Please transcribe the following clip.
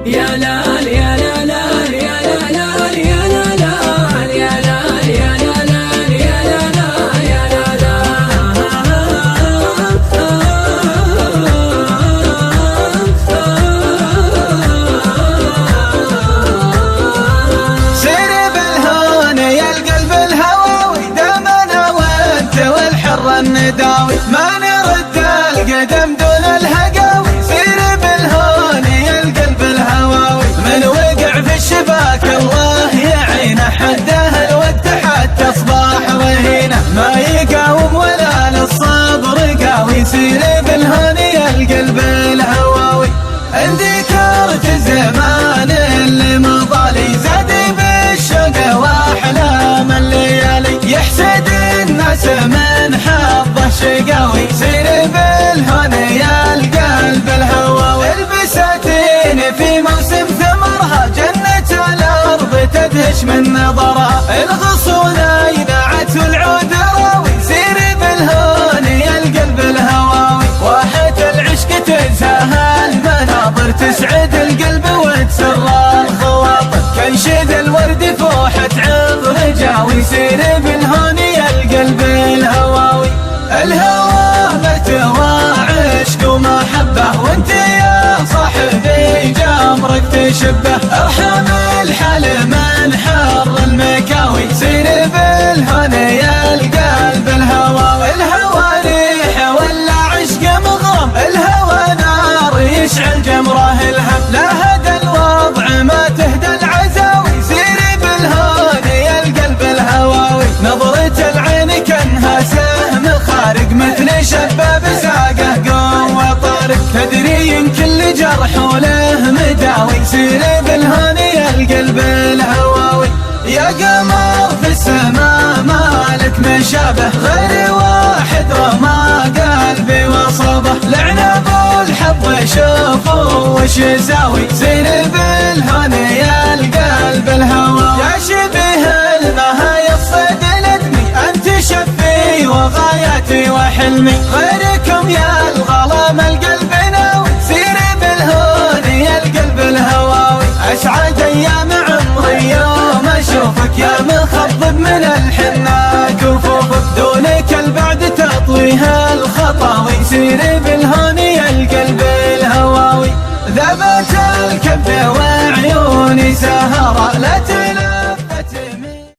يا لال يا لال يا لال يا لال يا لال يا لال يا لال يا لال. سير بالهون يا القلب الهواوي دامنا وانت والحر النداوي ما نرد القدم دون الهقاوي. سير بالهون يا القلب الهواوي من وقع في الشباك الله يعينه حده الود حتى اصبح رهينه ما يقاوم ولا للصبر قاوي. سير بالهون يا القلب الهواوي عندي كرت الزمان اللي مضالي زاد بالشوق واحلام الليالي يحسد الناس من حظه شقاوي. سير بالهون يا القلب الهواوي البساتين في موسم ثمرها جنة الأرض تدهش من نظرها الغصون ينعت والعود راوي. سير بالهون يا القلب الهواوي واحة العشق تزهى المناظر تسعد القلب وتسر الخواطر كنشد الورد فوحة عطر جاوي. سير بالهون يا القلب الهواوي الهوى مرتوى عشق ومحبة وانت يا صاحبي جمرك تشبه ارحم الحال من حر المكاوي. سير بالهون يا القلب الهواوي الهوى ريح ولا عشق مغرم الهوى نار يشعل جمره الهم لا هدى الوضع ما تهدى العزاوي. سير بالهون يا القلب الهواوي نظرة العين كانها سهم خارق مثل شباب ساقه قوة طارق تدري ان كل جرح وله مداوي. سير بالهون يا القلب الهواوي يا قمر في السماء مالك مشابه غير واحد رمى قلبي وصبه لعنب الحظ شوفوا وش يساوي. سير بالهون يا القلب الهواوي يا شبه المها يصيد الادمي انت شفي وغاياتي وحلمي غيركم يا الغلام القلب ناوي. سير بالهون يا القلب الهواوي اسعد ايام عمري يوم اشوفك يا مخضب من الحنة كفوفك دونك البعد تطويها الخطاوي. سير بالهون